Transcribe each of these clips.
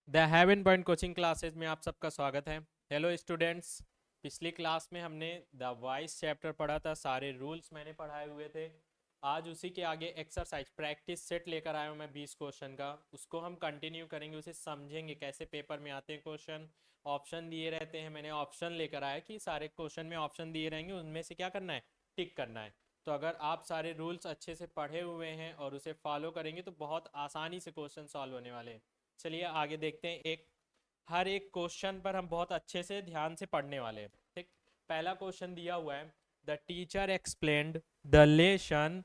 The haven point coaching classes में आप सबका स्वागत है। हेलो स्टूडेंट्स, पिछली क्लास में हमने द वॉइस चैप्टर पढ़ा था, सारे रूल्स मैंने पढ़ाए हुए थे। आज उसी के आगे एक्सरसाइज प्रैक्टिस सेट लेकर आया हूँ मैं 20 क्वेश्चन का। उसको हम कंटिन्यू करेंगे, उसे समझेंगे कैसे पेपर में आते हैं क्वेश्चन। ऑप्शन दिए रहते हैं, मैंने ऑप्शन लेकर आया कि सारे क्वेश्चन में ऑप्शन दिए रहेंगे, उनमें से क्या करना है, टिक करना है। तो अगर आप सारे रूल्स अच्छे से पढ़े हुए हैं और उसे फॉलो करेंगे तो बहुत आसानी से क्वेश्चन सॉल्व होने वाले हैं। चलिए आगे देखते हैं। हर एक क्वेश्चन पर हम बहुत अच्छे से ध्यान से पढ़ने वाले हैं। ठीक, पहला क्वेश्चन दिया हुआ है, the teacher explained the lesson.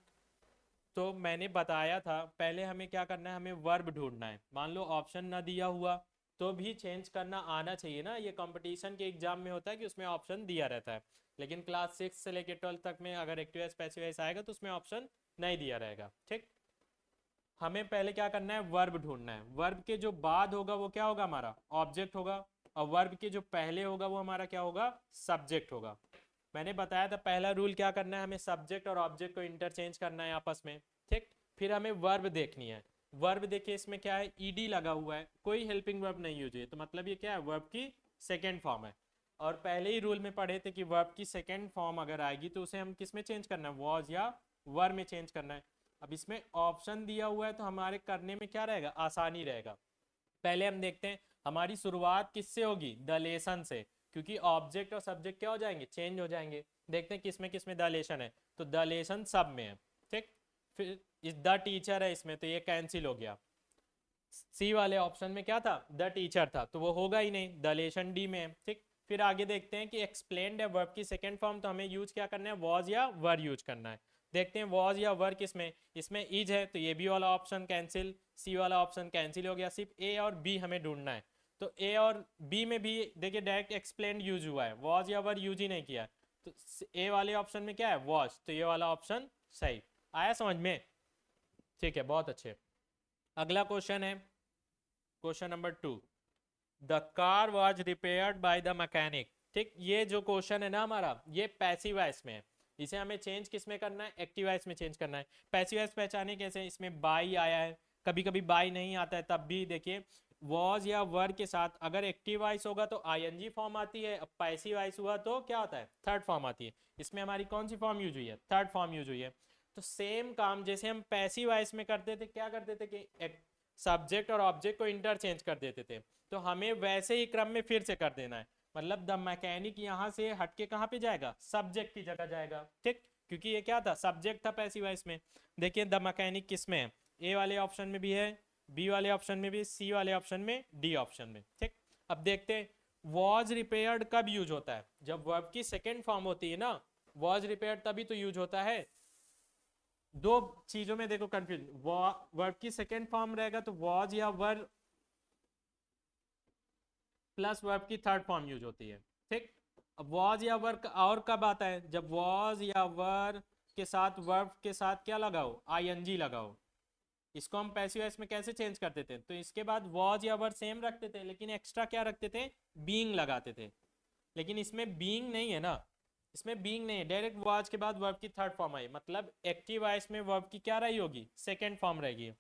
तो मैंने बताया था पहले हमें क्या करना है, हमें वर्ब ढूंढना है। मान लो ऑप्शन ना दिया हुआ तो भी चेंज करना आना चाहिए ना। ये कंपटीशन के एग्जाम में होता है कि उसमें ऑप्शन दिया रहता है, लेकिन क्लास 6 से लेकर 12 तक में अगर एक्टिव वॉइस पैसिव वॉइस आएगा तो उसमें ऑप्शन नहीं दिया रहेगा। ठीक, हमें पहले क्या करना है, वर्ब ढूंढना है। वर्ब के जो बाद होगा वो क्या होगा, हमारा ऑब्जेक्ट होगा, और वर्ब के जो पहले होगा वो हमारा क्या होगा, सब्जेक्ट होगा। मैंने बताया था पहला रूल क्या करना है, हमें सब्जेक्ट और ऑब्जेक्ट को इंटरचेंज करना है आपस में। ठीक, फिर हमें वर्ब देखनी है। वर्ब देखिए, इसमें क्या है, ईडी लगा हुआ है, कोई हेल्पिंग वर्ब नहीं यूज है, तो मतलब ये क्या है, वर्ब की सेकेंड फॉर्म है। और पहले ही रूल में पढ़े थे कि वर्ब की सेकेंड फॉर्म अगर आएगी तो उसे हम किस में चेंज करना है, वॉज या वर में चेंज करना है। अब इसमें ऑप्शन दिया हुआ है तो हमारे करने में क्या रहेगा, आसानी रहेगा। पहले हम देखते हैं हमारी शुरुआत किससे होगी, द लेसन से, क्योंकि ऑब्जेक्ट और सब्जेक्ट क्या हो जाएंगे, चेंज हो जाएंगे। देखते हैं किसमें किसमें द लेसन है, तो द लेसन सब में है। ठीक, फिर इस द टीचर है इसमें, तो ये कैंसिल हो गया। सी वाले ऑप्शन में क्या था, द टीचर था, तो वो होगा ही नहीं, द लेसन डी में है। ठीक, फिर आगे देखते हैं कि एक्सप्लेन्ड है वर्ब की सेकेंड फॉर्म, तो हमें यूज क्या करना है, वॉज या वर यूज करना है। देखते हैं वॉज या वर किसमें, इसमें इज है, तो ये भी वाला ऑप्शन कैंसिल, सी वाला ऑप्शन कैंसिल हो गया, सिर्फ ए और बी हमें ढूंढना है। तो ए और बी में भी देखिए डायरेक्ट एक्सप्लेन्ड यूज हुआ है, वॉज या वर यूज ही नहीं किया। तो ए वाले ऑप्शन में क्या है, वॉज, तो ये वाला ऑप्शन सही आया समझ में। ठीक है, बहुत अच्छे। अगला क्वेश्चन है question number 2, the car was repaired by the mechanic. ठीक, ये जो क्वेश्चन है ना हमारा, ये पैसिव वॉइस में है। इसे हमें चेंज किस में करना है, एक्टिव वॉइस में चेंज करना है। पैसिव वॉइस पहचाने कैसे, इसमें बाई आया है, कभी कभी बाई नहीं आता है, तब भी देखिए वॉज या वर के साथ अगर एक्टिव वॉइस होगा तो आईएनजी फॉर्म आती है, अब पैसिव वॉइस हुआ तो क्या होता है, थर्ड फॉर्म आती है। इसमें हमारी कौन सी फॉर्म यूज हुई है, थर्ड फॉर्म यूज हुई है। तो सेम काम जैसे हम पैसिव वॉइस में करते थे, क्या करते थे कि सब्जेक्ट और ऑब्जेक्ट को इंटरचेंज कर देते थे, तो हमें वैसे ही क्रम में फिर से कर देना है। मतलब द मैकेनिक यहाँ से हटके कहाँ पे जाएगा, सब्जेक्ट की जगह जाएगा। ठीक, क्योंकि ये क्या था, सब्जेक्ट था पैसिव वॉइस में। देखिए द मैकेनिक किस में है, ए वाले ऑप्शन में भी है, बी वाले ऑप्शन में भी, सी वाले ऑप्शन में, डी ऑप्शन में। ठीक, अब देखते हैं वॉज रिपेयर्ड कब यूज होता है, जब वर्ब की सेकेंड फॉर्म होती है ना। वॉज रिपेयर्ड तभी तो यूज होता है। दो चीजों में देखो कंफ्यूज, वर्ब की सेकेंड फॉर्म रहेगा तो वॉज या वर प्लस वर्ब की थर्ड फॉर्म यूज होती है। ठीक, अब वॉज या वर्ब और कब आता है, जब वॉज या वर्ब के साथ वर्ब के साथ क्या लगाओ, आईएनजी लगाओ। इसको हम पैसिव वॉइस में कैसे चेंज करते थे, तो इसके बाद वॉज या वर्ब सेम रखते थे, लेकिन एक्स्ट्रा क्या रखते थे, बीइंग लगाते थे। लेकिन इसमें बीइंग नहीं है ना, इसमें बीइंग नहीं है, डायरेक्ट वॉज के बाद वर्ब की थर्ड फॉर्म आई, मतलब एक्टिव वॉइस में वर्ब की क्या रही होगी, सेकेंड फॉर्म रहेगी।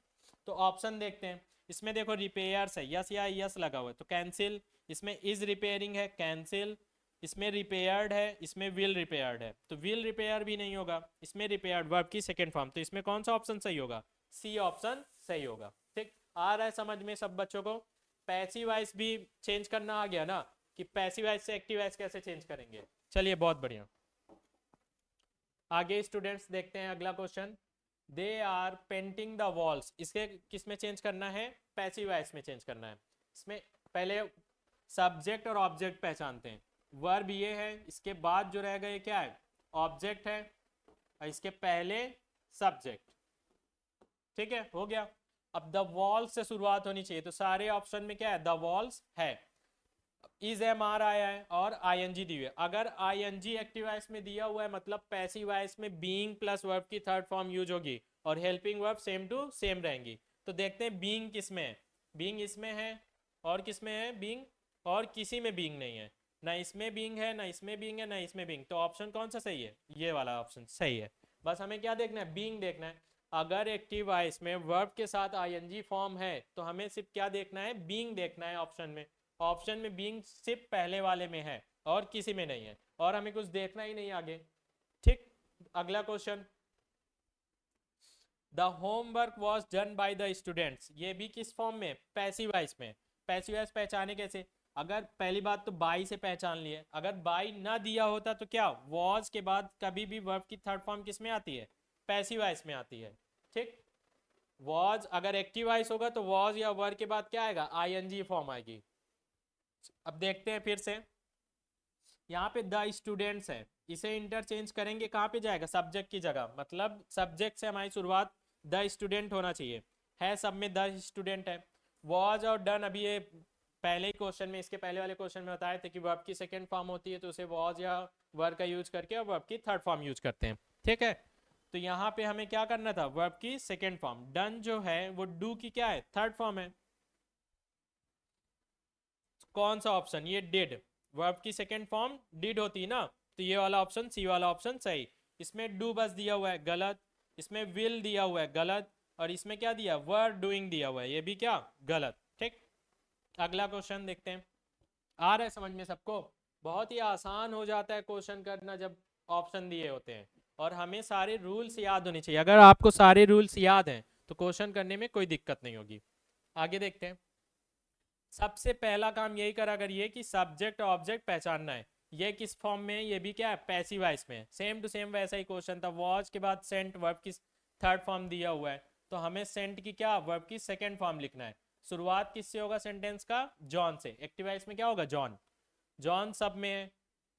तो ऑप्शन देखते हैं, इसमें देखो रिपेयर्स है, यस या यस लगा हुआ है तो कैंसिल। इसमें इज रिपेयरिंग है, कैंसिल। इसमें रिपेयर्ड है, इसमें विल रिपेयर्ड है, तो विल रिपेयर भी नहीं होगा। इसमें रिपेयर्ड वर्ब की सेकेंड फॉर्म, तो इसमें कौन सा ऑप्शन सही होगा, सी ऑप्शन सही होगा। ठीक, आ रहा है समझ में सब बच्चों को। पैसिव वॉइस भी चेंज करना आ गया ना, कि पैसिव वॉइस से एक्टिव वॉइस कैसे चेंज करेंगे। चलिए बहुत बढ़िया, आगे स्टूडेंट्स देखते हैं अगला question. They are painting the walls, इसके किस में चेंज करना है, पैसिव वॉइस में चेंज करना है। इसमें पहले सब्जेक्ट और ऑब्जेक्ट पहचानते हैं। वर्ब ये है, इसके बाद जो रहेगा ये क्या है, ऑब्जेक्ट है, और इसके पहले सब्जेक्ट। ठीक है, हो गया। अब द वॉल्स से शुरुआत होनी चाहिए, तो सारे ऑप्शन में क्या है, द वॉल्स है। इज एम आर आया है और आईएनजी दी हुई है। अगर आईएनजी एक्टिव वॉइस में दिया हुआ है मतलब पैसिव वॉइस में बीइंग प्लस वर्ब की थर्ड फॉर्म यूज होगी और helping verb same to same रहेंगी। तो देखते हैं बीइंग किस में है, बीइंग इसमें है, और किस में है बीइंग, और किसी में बीइंग नहीं है, ना इसमें बीइंग है, ना इसमें बीइंग है, ना इसमें बीइंग। तो ऑप्शन कौन सा सही है, ये वाला ऑप्शन सही है। बस हमें क्या देखना है, बीइंग देखना है। अगर एक्टिव वॉइस में वर्ब के साथ आईएनजी फॉर्म है तो हमें सिर्फ क्या देखना है, बीइंग देखना है ऑप्शन में। ऑप्शन में बीइंग सिर्फ पहले वाले में है और किसी में नहीं है, और हमें कुछ देखना ही नहीं आगे। ठीक, अगला question, the homework was done by the students, ये भी किस फॉर्म में, पैसिव वॉइस में। पैसिव वॉइस पहचाने कैसे, अगर पहली बात तो बाई से पहचान लिए, अगर बाई ना दिया होता तो क्या, वॉज के बाद कभी भी वर्ब की थर्ड फॉर्म किस में आती है, पैसिव वॉइस में आती है। ठीक, वॉज अगर एक्टिव वॉइस होगा तो वॉज या वर के बाद क्या आएगा, आईएनजी फॉर्म आएगी। अब देखते हैं फिर से, यहाँ पे द स्टूडेंट्स है, इसे इंटरचेंज करेंगे, कहाँ पे जाएगा, सब्जेक्ट की जगह, मतलब सब्जेक्ट से हमारी शुरुआत द स्टूडेंट होना चाहिए, है सब में द स्टूडेंट है। वॉज और डन अभी ये पहले ही क्वेश्चन में, इसके पहले वाले क्वेश्चन में बताए थे कि वर्ब की सेकंड फॉर्म होती है तो उसे वॉज या वर्ब का यूज करके और वर्ब की थर्ड फॉर्म यूज करते हैं। ठीक है, तो यहाँ पे हमें क्या करना था, वर्ब की सेकंड फॉर्म, डन जो है वो डू की क्या है, थर्ड फॉर्म है। कौन सा ऑप्शन, ये डिड, वर्ब की सेकंड फॉर्म डिड होती है ना, तो ये वाला ऑप्शन, सी वाला ऑप्शन सही। इसमें डू बस दिया हुआ है, गलत। इसमें विल दिया हुआ है, गलत। और इसमें क्या दिया, वर डूइंग दिया हुआ है, ये भी क्या, गलत। ठीक, अगला क्वेश्चन देखते हैं। आ रहा है समझ में सबको, बहुत ही आसान हो जाता है क्वेश्चन करना जब ऑप्शन दिए होते हैं, और हमें सारे रूल्स याद होने चाहिए। अगर आपको सारे रूल्स याद हैं तो क्वेश्चन करने में कोई दिक्कत नहीं होगी। आगे देखते हैं, सबसे पहला काम यही करा करिए कि सब्जेक्ट ऑब्जेक्ट पहचानना है। ये किस फॉर्म में है, ये भी क्या है, पैसिव वॉइस में। सेम टू सेम वैसा ही क्वेश्चन था, वॉच के बाद सेंट, वर्ब की थर्ड फॉर्म दिया हुआ है, तो हमें सेंट की क्या, वर्ब की सेकंड फॉर्म लिखना है। शुरुआत किससे होगा सेंटेंस का, जॉन से। एक्टिव वॉइस में क्या होगा, जॉन। जॉन सब में है,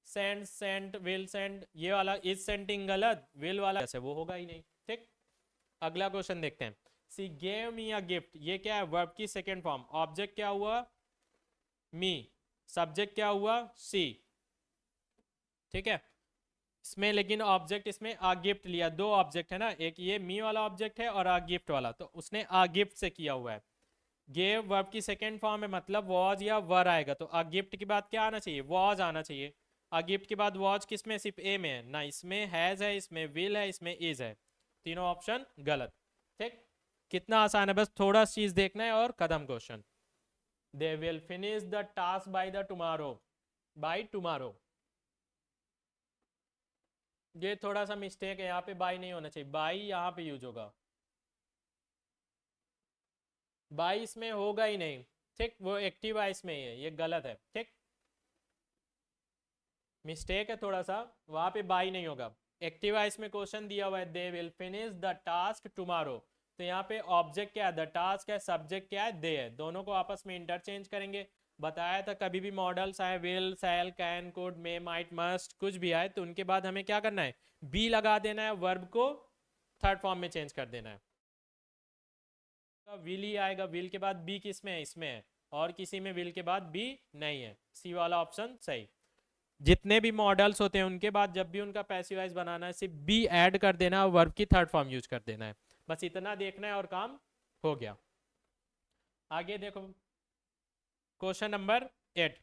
सेंड, सेंट, विल सेंड, ये वाला इज सेंटिंग गलत, विल वाला ऐसे वो होगा ही नहीं। ठीक, अगला क्वेश्चन देखते हैं, सी गेव मी अ गिफ्ट, ये क्या है, वर्ब की सेकंड फॉर्म। ऑब्जेक्ट क्या हुआ, मी, सब्जेक्ट क्या हुआ, सी। ठीक है, इसमें लेकिन ऑब्जेक्ट इसमें आ गिफ्ट लिया, दो ऑब्जेक्ट है ना, एक ये मी वाला ऑब्जेक्ट है और आ गिफ्ट वाला, तो उसने आ गिफ्ट से किया हुआ है। गेव वर्ब की सेकंड फॉर्म है, मतलब वॉज या वर आएगा, तो आ गिफ्ट के बाद क्या आना चाहिए, वॉज आना चाहिए। आ गिफ्ट के बाद वॉज किस में, सिर्फ ए में है ना, इसमें हैज है, इसमें विल है, इसमें इज है, तीनों ऑप्शन गलत। ठीक, कितना आसान है, बस थोड़ा चीज देखना है और खत्म question. They will finish the task by the tomorrow, by tomorrow, ये थोड़ा सा मिस्टेक है, यहाँ पे बाई नहीं होना चाहिए, बाई यहाँ पे यूज होगा, बाई इसमें होगा ही नहीं। ठीक, वो एक्टिव वॉइस में ही है, ये गलत है। ठीक, मिस्टेक है थोड़ा सा, वहां पे बाई नहीं होगा। एक्टिव वॉइस में क्वेश्चन दिया हुआ है, they will finish the task tomorrow, तो यहाँ पे ऑब्जेक्ट क्या है, द टास्क है, सब्जेक्ट क्या है, दे है, दोनों को आपस में इंटरचेंज करेंगे। बताया था कभी भी मॉडल्स आए, will, shall, can, could, may, might, must, कुछ भी आए तो उनके बाद हमें क्या करना है, बी लगा देना है, वर्ब को थर्ड फॉर्म में चेंज कर देना है। विल ही आएगा, विल के बाद बी किस में है, इसमें है, और किसी में विल के बाद बी नहीं है, सी वाला ऑप्शन सही। जितने भी मॉडल्स होते हैं उनके बाद जब भी उनका पैसिव वॉइस बनाना है, सिर्फ बी ऐड कर देना है, वर्ब की थर्ड फॉर्म यूज कर देना है, बस इतना देखना है और काम हो गया। आगे देखो, question number 8,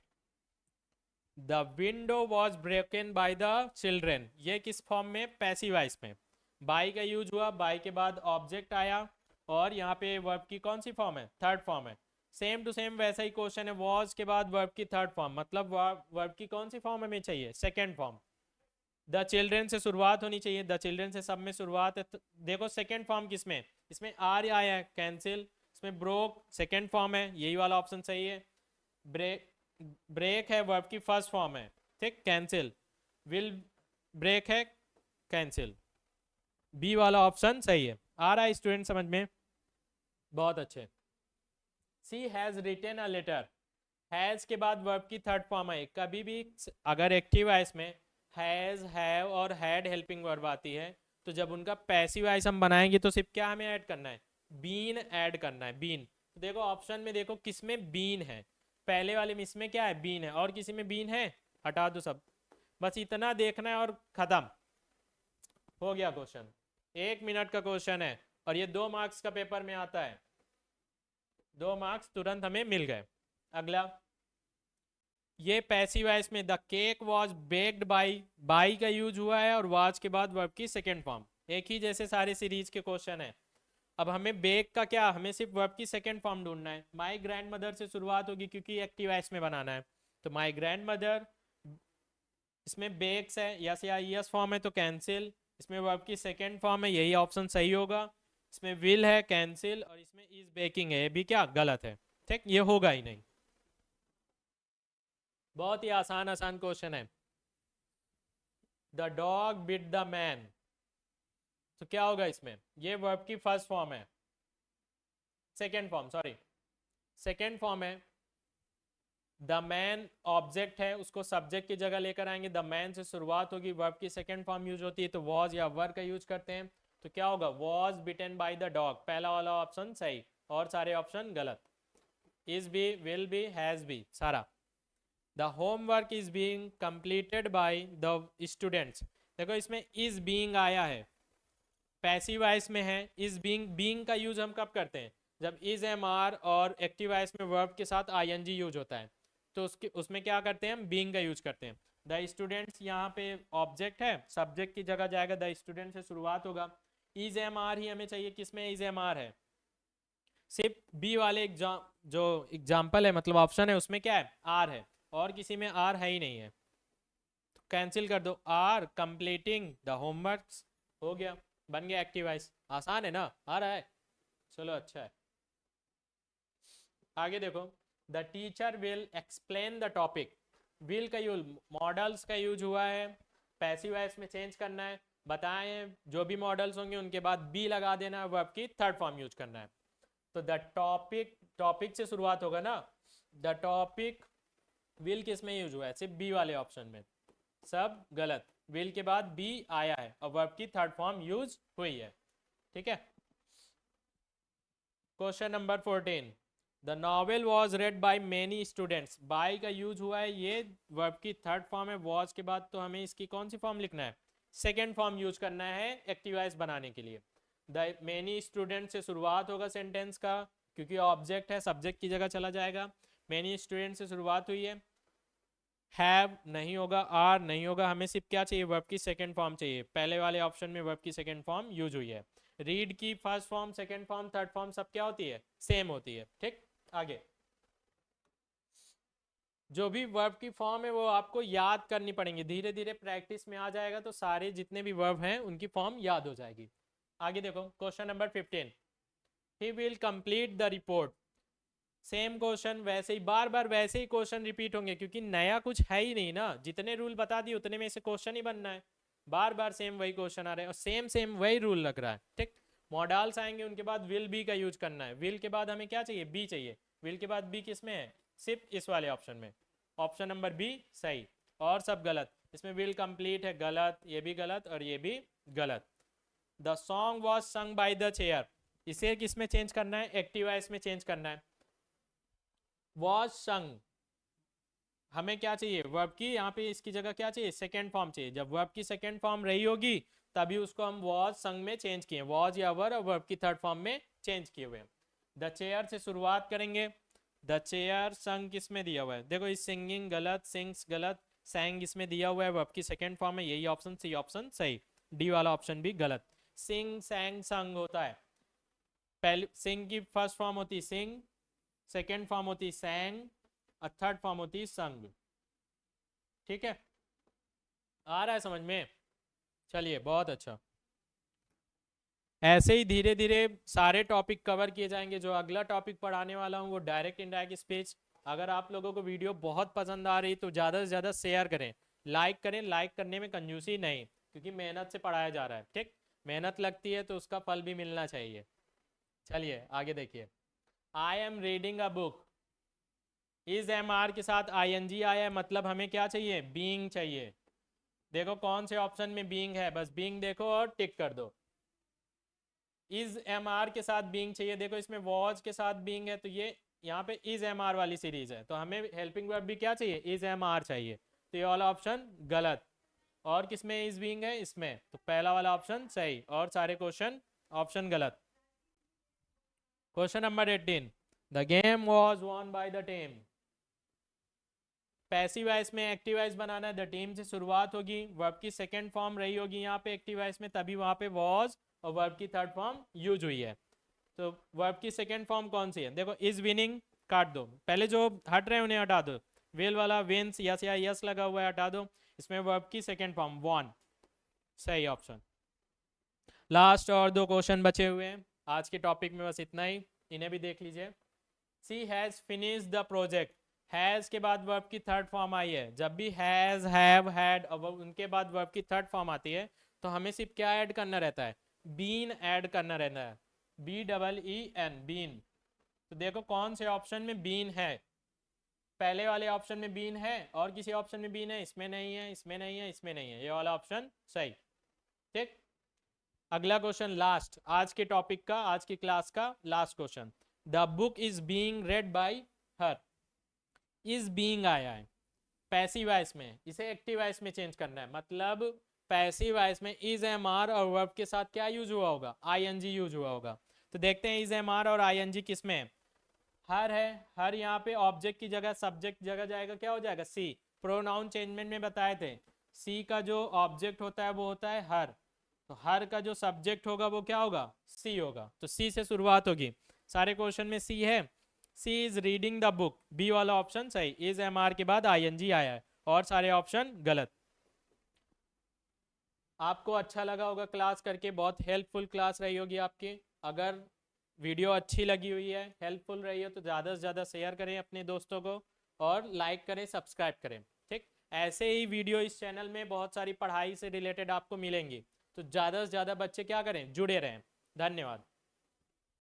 the window was broken by the children, ये किस फॉर्म में, पैसिव वॉइस में। बाई का यूज हुआ, बाई के बाद ऑब्जेक्ट आया, और यहाँ पे वर्ब की कौन सी फॉर्म है, थर्ड फॉर्म है। सेम टू सेम वैसा ही क्वेश्चन है, वॉज के बाद वर्ब की थर्ड फॉर्म, मतलब वर्ब की कौन सी फॉर्म हमें चाहिए, सेकेंड फॉर्म। द चिल्ड्रेन से शुरुआत होनी चाहिए, द चिल्ड्रेन से सब में शुरुआत है, तो देखो सेकेंड फॉर्म किसमें, इसमें आर आया है, कैंसिल। इसमें ब्रोक सेकेंड फॉर्म है, यही वाला ऑप्शन सही है। ब्रेक, ब्रेक है, वर्ब की फर्स्ट फॉर्म है, ठीक, कैंसिल। विल ब्रेक है, कैंसिल, बी वाला ऑप्शन सही है। आ रहा है स्टूडेंट समझ में, बहुत अच्छे। She has written a letter, has के बाद वर्ब की थर्ड फॉर्म है, कभी भी अगर एक्टिव है इसमें हैज, हैव और हैड हेल्पिंग वर्ब आती है, तो जब उनका पैसिव वॉइस हम बनाएंगे तो सिर्फ क्या हमें ऐड करना है, बीन ऐड करना है, बीन। तो देखो ऑप्शन में देखो किसमें बीन है, पहले वाले में इसमें क्या है, बीन है, और किसी में बीन है, हटा दो सब, बस इतना देखना है और खत्म हो गया क्वेश्चन। 1 मिनट का क्वेश्चन है और ये 2 मार्क्स का पेपर में आता है, 2 मार्क्स तुरंत हमें मिल गए। अगला, ये पैसिव है, इसमें the cake was baked by का यूज हुआ है और वाज के बाद वर्ब की सेकेंड फॉर्म, एक ही जैसे सारे सीरीज के क्वेश्चन है, अब हमें बेक का क्या, हमें सिर्फ वर्ब की सेकंड फॉर्म ढूंढना है। माई ग्रैंड मदर से शुरुआत होगी क्योंकि एक्टिव वॉइस में बनाना है, तो माई ग्रैंड मदर, इसमें बेक्स है, यस या यस फॉर्म है तो कैंसिल, इसमें वर्ब की सेकंड फॉर्म है, यही ऑप्शन सही होगा। इसमें विल है, कैंसिल, और इसमें इज बेकिंग है, ये भी क्या गलत है। ठीक, ये होगा ही नहीं। बहुत ही आसान आसान क्वेश्चन है। The dog bit the man, तो क्या होगा इसमें, ये वर्ब की फर्स्ट फॉर्म है, second form sorry, second form है। द मैन ऑब्जेक्ट है, उसको सब्जेक्ट की जगह लेकर आएंगे, द मैन से शुरुआत होगी, वर्ब की सेकेंड फॉर्म यूज होती है तो वॉज या वर का यूज करते हैं। तो क्या होगा, was bitten by the dog, पहला वाला ऑप्शन सही और सारे ऑप्शन गलत। Is be, will be, has be, सारा। The homework is being completed by the students, देखो इसमें इज बीइंग आया है, पैसिव वॉइस में है। इज बीइंग, बीइंग का यूज हम कब करते हैं, जब इज एम आर और एक्टिव वॉइस में वर्ब के साथ आईएनजी यूज होता है, तो उसके उसमें क्या करते हैं, हम बीइंग का यूज करते हैं। द स्टूडेंट्स यहाँ पे ऑब्जेक्ट है, सब्जेक्ट की जगह जाएगा, द स्टूडेंट से शुरुआत होगा। इज एम आर ही हमें चाहिए, किसमें इज एम आर है, सिर्फ बी वाले एग्जाम जो एग्जाम्पल है मतलब ऑप्शन है उसमें क्या है, आर है, और किसी में आर है ही नहीं है, तो कैंसिल कर दो। आर कंप्लीटिंग द होमवर्क, हो गया, बन गया एक्टिव वॉइस। आसान है ना, आ रहा है, चलो अच्छा है। आगे देखो, the teacher will explain the topic, will का यूज मॉडल्स का यूज हुआ है, पैसिव वॉइस में चेंज करना है, बताएं जो भी मॉडल्स होंगे उनके बाद बी लगा देना है, वर्ब की थर्ड फॉर्म यूज करना है। तो द टॉपिक, टॉपिक से शुरुआत होगा ना, द टॉपिक विल किस में यूज हुआ है, सिर्फ बी वाले ऑप्शन में, सब गलत। विल के बाद बी आया है और वर्ब की थर्ड फॉर्म यूज हुई है। ठीक है, question number 14, the novel was read by many students, by का यूज हुआ है, ये वर्ब की थर्ड फॉर्म है, वॉज के बाद तो हमें इसकी कौन सी फॉर्म लिखना है, सेकेंड फॉर्म यूज करना है एक्टिव वॉइस बनाने के लिए। द मेनी स्टूडेंट से शुरुआत होगा सेंटेंस का, क्योंकि ऑब्जेक्ट है, सब्जेक्ट की जगह चला जाएगा। मेनी स्टूडेंट से शुरुआत हुई है, हैव नहीं होगा, आर नहीं होगा, हमें सिर्फ क्या चाहिए, वर्ब की सेकंड फॉर्म चाहिए, पहले वाले ऑप्शन में वर्ब की सेकंड फॉर्म यूज हुई है। रीड की first form, second form, third form सब क्या होती है, सेम होती है। ठीक, आगे जो भी वर्ब की फॉर्म है वो आपको याद करनी पड़ेंगी, धीरे धीरे प्रैक्टिस में आ जाएगा तो सारे जितने भी वर्ब हैं उनकी फॉर्म याद हो जाएगी। आगे देखो, question number 15, he will complete the report, same question, वैसे ही बार बार वैसे ही क्वेश्चन रिपीट होंगे क्योंकि नया कुछ है ही नहीं ना, जितने रूल बता दिए उतने में से क्वेश्चन ही बनना है, बार बार सेम वही क्वेश्चन आ रहे हैं और सेम सेम वही रूल लग रहा है। ठीक, मॉडल्स आएंगे उनके बाद विल बी का यूज करना है, विल के बाद हमें क्या चाहिए, बी चाहिए, विल के बाद बी किस में है, सिर्फ इस वाले ऑप्शन में, ऑप्शन नंबर बी सही और सब गलत। इसमें विल कंप्लीट है गलत, ये भी गलत और ये भी गलत। The song was sung by the chair, इसे किस में चेंज करना है, एक्टिव वॉइस में चेंज करना है। वॉज संग, हमें क्या चाहिए, वर्ब की यहाँ पे इसकी जगह क्या चाहिए, सेकेंड फॉर्म चाहिए, जब वर्ब की सेकेंड फॉर्म रही होगी तभी उसको हम वॉज संग में चेंज किए, वॉज या वर और वर्ब की थर्ड फॉर्म में चेंज किए हुए। द चेयर से शुरुआत करेंगे, द चेयर संग किस में दिया हुआ है, देखो इस सिंगिंग गलत, सिंग्स गलत, सैंग इसमें दिया हुआ है, वर्ब की सेकेंड फॉर्म है, यही ऑप्शन सी ऑप्शन सही, डी वाला ऑप्शन भी गलत। सिंग सैंग संग होता है, पहले सिंग की फर्स्ट फॉर्म होती है सिंग, सेकेंड फॉर्म होती सैंग और थर्ड फॉर्म होती संग। ठीक है, आ रहा है समझ में, चलिए बहुत अच्छा। ऐसे ही धीरे धीरे सारे टॉपिक कवर किए जाएंगे, जो अगला टॉपिक पढ़ाने वाला हूँ वो डायरेक्ट इनडायरेक्ट स्पीच। अगर आप लोगों को वीडियो बहुत पसंद आ रही तो ज़्यादा से ज़्यादा शेयर करें, लाइक करने में कंजूसी नहीं, क्योंकि मेहनत से पढ़ाया जा रहा है। ठीक, मेहनत लगती है तो उसका फल भी मिलना चाहिए। चलिए आगे देखिए, I am reading a book, is am are के साथ आई एन जी आया है, मतलब हमें क्या चाहिए, बीइंग चाहिए। देखो कौन से ऑप्शन में बीइंग है, बस बीइंग देखो और टिक कर दो। इज एम आर के साथ बीइंग चाहिए, देखो इसमें वॉज के साथ बीइंग है तो ये यहाँ पे इज एम आर वाली सीरीज है, तो हमें हेल्पिंग वर्ब भी क्या चाहिए, इज एम आर चाहिए, तो ये वाला ऑप्शन गलत। और किसमें इज बीइंग है, इसमें, तो पहला वाला ऑप्शन सही और सारे क्वेश्चन ऑप्शन गलत। Question number 18, the game was won by the team, passive voice में एक्टिव वॉइस बनाना है, द टीम से शुरुआत होगी, वर्ब की सेकंड फॉर्म रही होगी यहाँ पे एक्टिव वॉइस में, तभी वहां पे वॉज और वर्ब की थर्ड फॉर्म यूज हुई है। तो वर्ब की सेकेंड फॉर्म कौन सी है? देखो इज विनिंग काट दो, पहले जो हट रहे हैं उन्हें हटा दो, वेल वाला विंस यस या यस लगा हुआ है हटा दो, इसमें वर्ब की सेकेंड फॉर्म वॉन, सही ऑप्शन। लास्ट और दो क्वेश्चन बचे हुए हैं आज के टॉपिक में, बस इतना ही, इन्हें भी देख लीजिए। She has finish the project, has के बाद वर्ब की थर्ड फॉर्म आई है, जब भी हैज हैव हैड उनके बाद वर्ब की थर्ड फॉर्म आती है तो हमें सिर्फ क्या ऐड करना रहता है? बीन ऐड करना रहता है, BEEN बीन। तो देखो कौन से ऑप्शन में बीन है, पहले वाले ऑप्शन में बीन है और किसी ऑप्शन में बीन है, इसमें नहीं है, इसमें नहीं है, इसमें नहीं है, ये वाला ऑप्शन सही। ठीक, अगला क्वेश्चन लास्ट आज के टॉपिक का, आज की क्लास का last question. The book is being red bye her, is being आया है पैसिव वॉइस में, इसे एक्टिव वॉइस में चेंज करना है, मतलब पैसिव वॉइस में इज एम आर और वर्ब के साथ क्या यूज हुआ होगा? ING यूज हुआ होगा। तो देखते हैं इज एम आर और ING किस में है? हर है, हर यहाँ पे ऑब्जेक्ट की जगह सब्जेक्ट जगह जाएगा, क्या हो जाएगा? सी। प्रोनाउन चेंजमेंट में बताए थे सी का जो ऑब्जेक्ट होता है वो होता है हर, तो हर का जो सब्जेक्ट होगा वो क्या होगा? सी होगा, तो सी से शुरुआत होगी। सारे क्वेश्चन में सी है, she is reading the book, B वाला ऑप्शन सही, इज MR के बाद ING आया है और सारे ऑप्शन गलत। आपको अच्छा लगा होगा क्लास करके, बहुत हेल्पफुल क्लास रही होगी आपकी। अगर वीडियो अच्छी लगी हुई है, हेल्पफुल रही हो, तो ज़्यादा से ज़्यादा शेयर करें अपने दोस्तों को और लाइक करें, सब्सक्राइब करें। ठीक, ऐसे ही वीडियो इस चैनल में बहुत सारी पढ़ाई से रिलेटेड आपको मिलेंगी, तो ज़्यादा से ज़्यादा बच्चे क्या करें? जुड़े रहें। धन्यवाद।